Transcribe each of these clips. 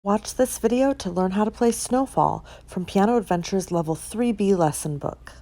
Watch this video to learn how to play Snowfall from Piano Adventures Level 3B Lesson Book.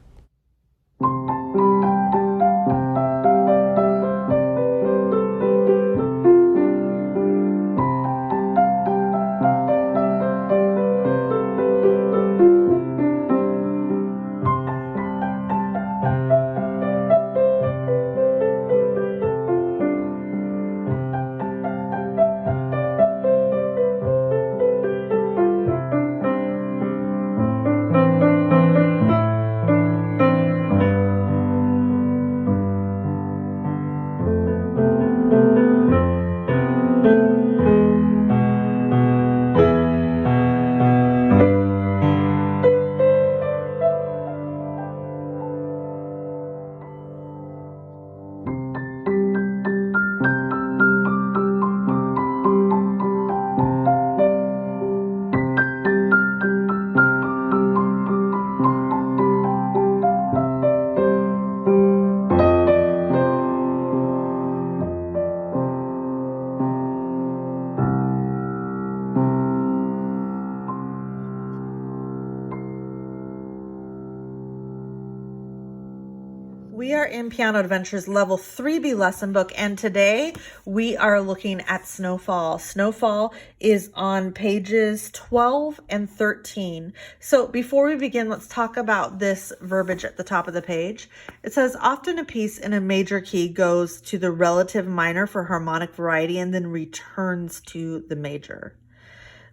We are in Piano Adventures Level 3B Lesson Book, and today we are looking at Snowfall. Snowfall is on pages 12 and 13. So before we begin, let's talk about this verbiage at the top of the page. It says, often a piece in a major key goes to the relative minor for harmonic variety and then returns to the major.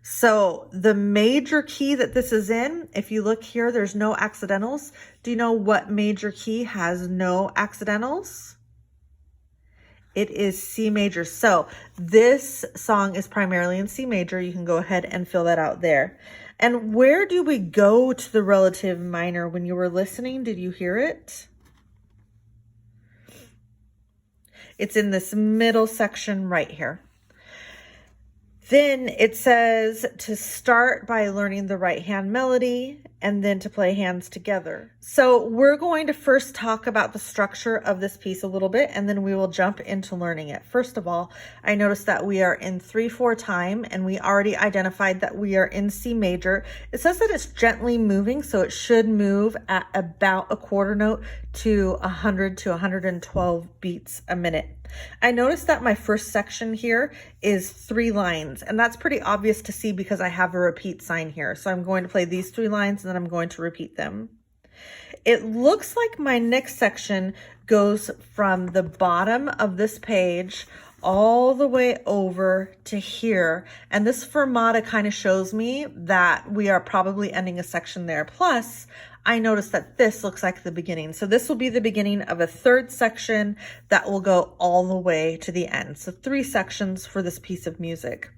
So the major key that this is in, if you look here, there's no accidentals. Do you know what major key has no accidentals? It is C major. So this song is primarily in C major. You can go ahead and fill that out there. And where do we go to the relative minor? When you were listening, did you hear it? It's in this middle section right here. Then it says to start by learning the right hand melody and then to play hands together. So we're going to first talk about the structure of this piece a little bit, and then we will jump into learning it. First of all, I noticed that we are in 3/4 time, and we already identified that we are in C major. It says that it's gently moving, so it should move at about a quarter note to 100 to 112 beats a minute. I noticed that my first section here is 3 lines, and that's pretty obvious to see because I have a repeat sign here. So I'm going to play these 3 lines and then I'm going to repeat them. It looks like my next section goes from the bottom of this page all the way over to here. And this fermata kind of shows me that we are probably ending a section there. Plus, I noticed that this looks like the beginning. So this will be the beginning of a 3rd section that will go all the way to the end. So 3 sections for this piece of music.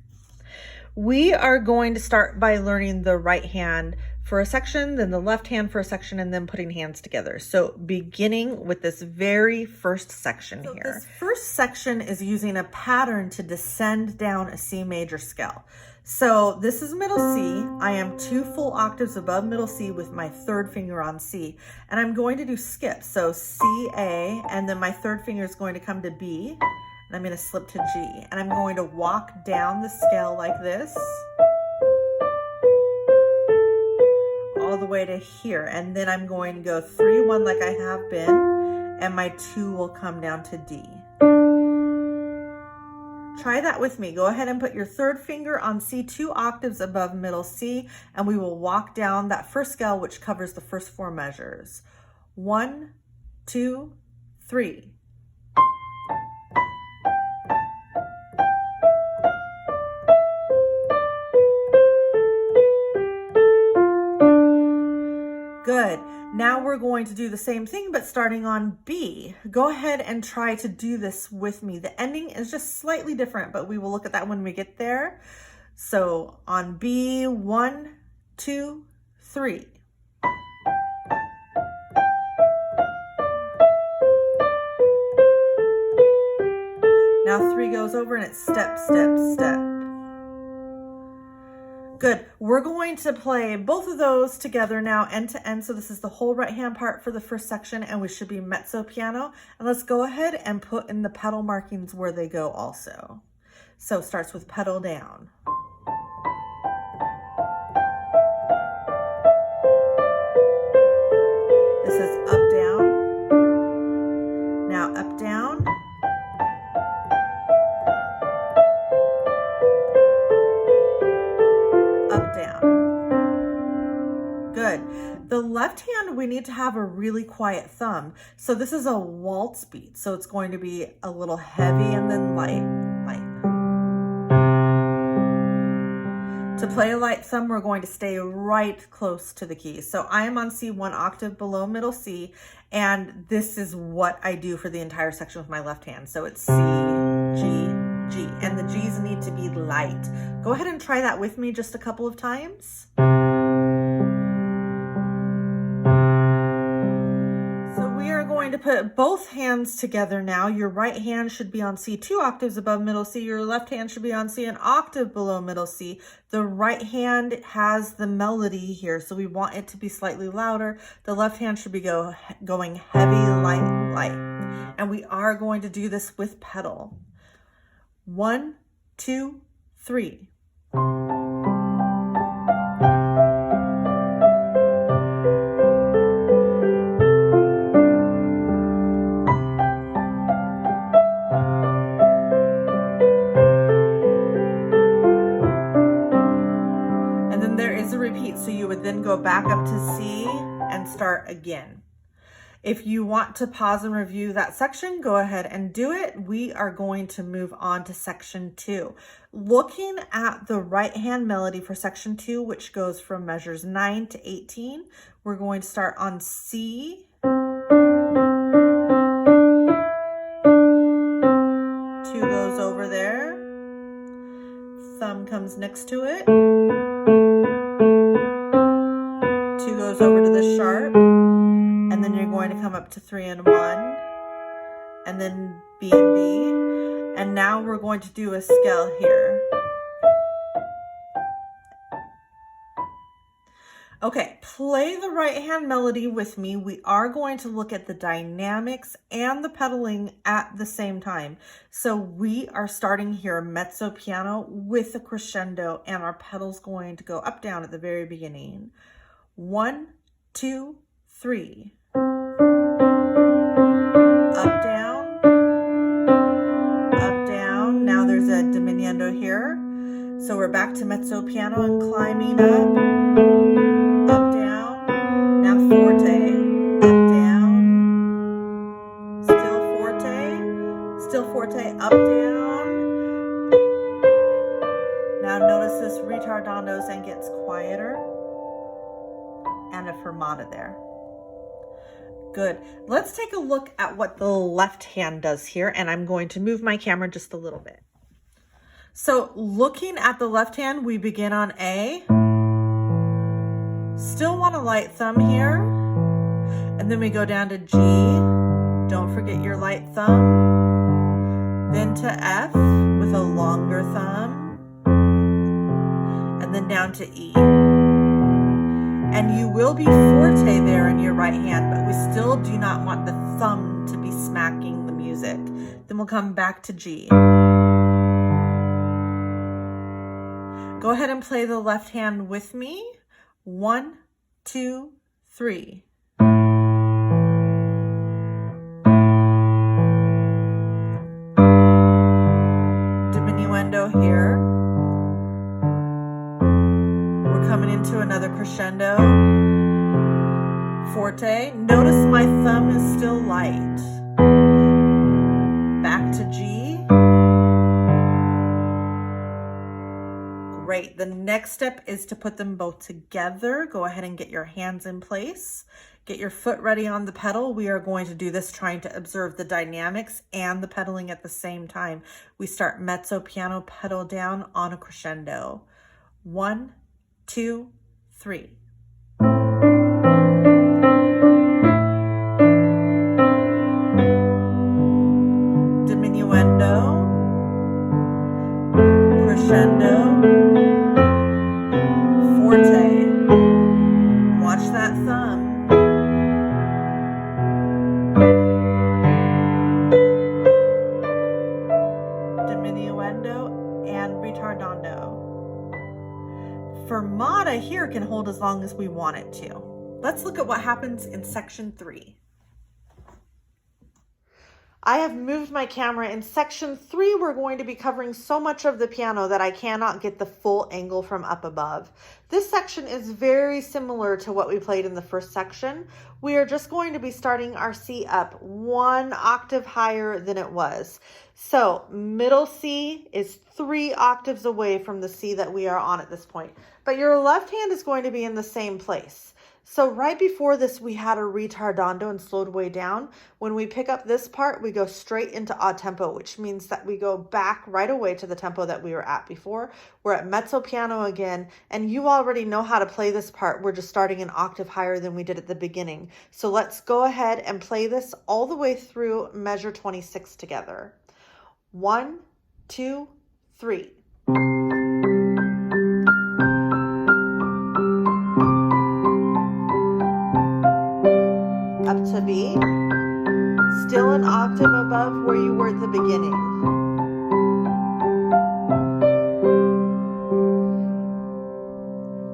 We are going to start by learning the right hand for a section, then the left hand for a section, and then putting hands together. So beginning with this very first section here. This first section is using a pattern to descend down a C major scale. So this is middle C. I am 2 full octaves above middle C with my 3rd finger on C. And I'm going to do skips. So C, A, and then my 3rd finger is going to come to B. And I'm going to slip to G. And I'm going to walk down the scale like this. All the way to here. And then I'm going to go 3, 1 like I have been. And my 2 will come down to D. Try that with me. Go ahead and put your 3rd finger on C 2 octaves above middle C, and we will walk down that first scale, which covers the first 4 measures. 1, 2, 3. Good. Now we're going to do the same thing, but starting on B. Go ahead and try to do this with me. The ending is just slightly different, but we will look at that when we get there. So on B, 1, 2, 3. Now 3 goes over and it's step, step, step. Good. We're going to play both of those together now, end to end. So this is the whole right hand part for the first section, and we should be mezzo piano. And let's go ahead and put in the pedal markings where they go also. So it starts with pedal down. The left hand, we need to have a really quiet thumb. So this is a waltz beat. So it's going to be a little heavy and then light, light. To play a light thumb, we're going to stay right close to the keys. So I am on C, 1 octave below middle C, and this is what I do for the entire section with my left hand. So it's C, G, G, and the G's need to be light. Go ahead and try that with me just a couple of times. To put both hands together now. Your right hand should be on C 2 octaves above middle C. Your left hand should be on C an octave below middle C. The right hand has the melody here, so we want it to be slightly louder. The left hand should be going heavy, light, light. And we are going to do this with pedal. 1, 2, 3. So you would then go back up to C and start again. If you want to pause and review that section, go ahead and do it. We are going to move on to section 2. Looking at the right hand melody for section 2, which goes from measures 9 to 18, we're going to start on C. 2 goes over there. Thumb comes next to it. 2 goes over to the sharp, and then you're going to come up to 3 and 1, and then B and D, and now we're going to do a scale here. Okay, play the right hand melody with me. We are going to look at the dynamics and the pedaling at the same time. So we are starting here mezzo piano with a crescendo, and our pedal's going to go up down at the very beginning. 1, 2, 3. Up, down, up, down. Now there's a diminuendo here. So we're back to mezzo piano and climbing up, down. Now forte, up, down. Still forte, up, down. Now notice this ritardandos and gets quieter. And a fermata there. Good. Let's take a look at what the left hand does here, and I'm going to move my camera just a little bit. So looking at the left hand, we begin on A. Still want a light thumb here, and then we go down to G. Don't forget your light thumb. Then to F with a longer thumb, and then down to E. And you will be forte there in your right hand, but we still do not want the thumb to be smacking the music. Then we'll come back to G. Go ahead and play the left hand with me. 1, 2, 3. Diminuendo here. Coming into another crescendo, forte. Notice my thumb is still light. Back to G. Great. The next step is to put them both together. Go ahead and get your hands in place. Get your foot ready on the pedal. We are going to do this trying to observe the dynamics and the pedaling at the same time. We start mezzo piano, pedal down on a crescendo. 1, 2, 3. Diminuendo, crescendo, forte. Watch that thumb. Diminuendo and ritardando. Fermata here can hold as long as we want it to. Let's look at what happens in section 3. I have moved my camera. In section 3, we're going to be covering so much of the piano that I cannot get the full angle from up above. This section is very similar to what we played in the first section. We are just going to be starting our C up 1 octave higher than it was. So middle C is 3 octaves away from the C that we are on at this point. But your left hand is going to be in the same place. So right before this, we had a ritardando and slowed way down. When we pick up this part, we go straight into a tempo, which means that we go back right away to the tempo that we were at before. We're at mezzo piano again, and you already know how to play this part. We're just starting an octave higher than we did at the beginning. So let's go ahead and play this all the way through measure 26 together. 1, 2, 3. Up to B, still an octave above where you were at the beginning.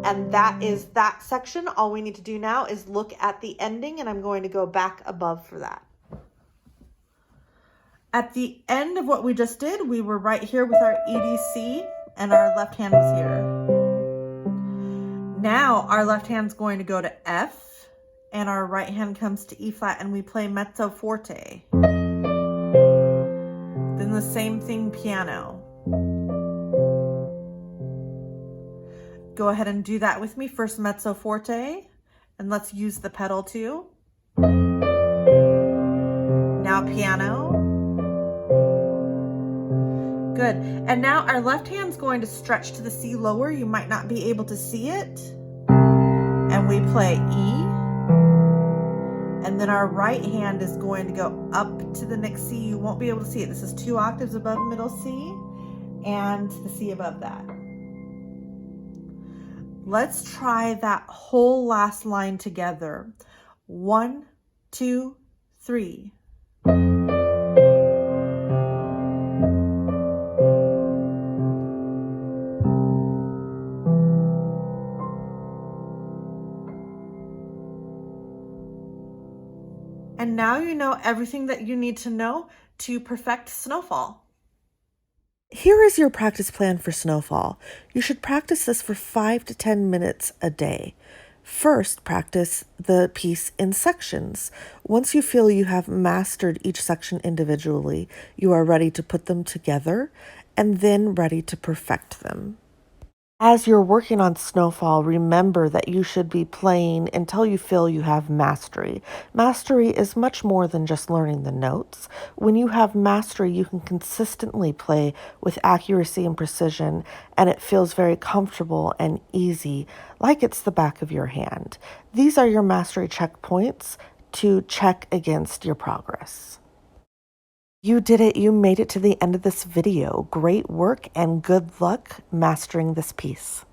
And that is that section. All we need to do now is look at the ending, and I'm going to go back above for that. At the end of what we just did, we were right here with our EDC, and our left hand was here. Now our left hand's going to go to F, and our right hand comes to E flat, and we play mezzo forte. Then the same thing, piano. Go ahead and do that with me. First mezzo forte, and let's use the pedal too. Now piano. Good. And now our left hand's going to stretch to the C lower. You might not be able to see it. And we play E. And then our right hand is going to go up to the next C. You won't be able to see it. This is 2 octaves above middle C and the C above that. Let's try that whole last line together. 1, 2, 3. And now you know everything that you need to know to perfect Snowfall. Here is your practice plan for Snowfall. You should practice this for 5 to 10 minutes a day. First, practice the piece in sections. Once you feel you have mastered each section individually, you are ready to put them together and then ready to perfect them. As you're working on Snowfall, remember that you should be playing until you feel you have mastery. Mastery is much more than just learning the notes. When you have mastery, you can consistently play with accuracy and precision, and it feels very comfortable and easy, like it's the back of your hand. These are your mastery checkpoints to check against your progress. You did it. You made it to the end of this video. Great work and good luck mastering this piece.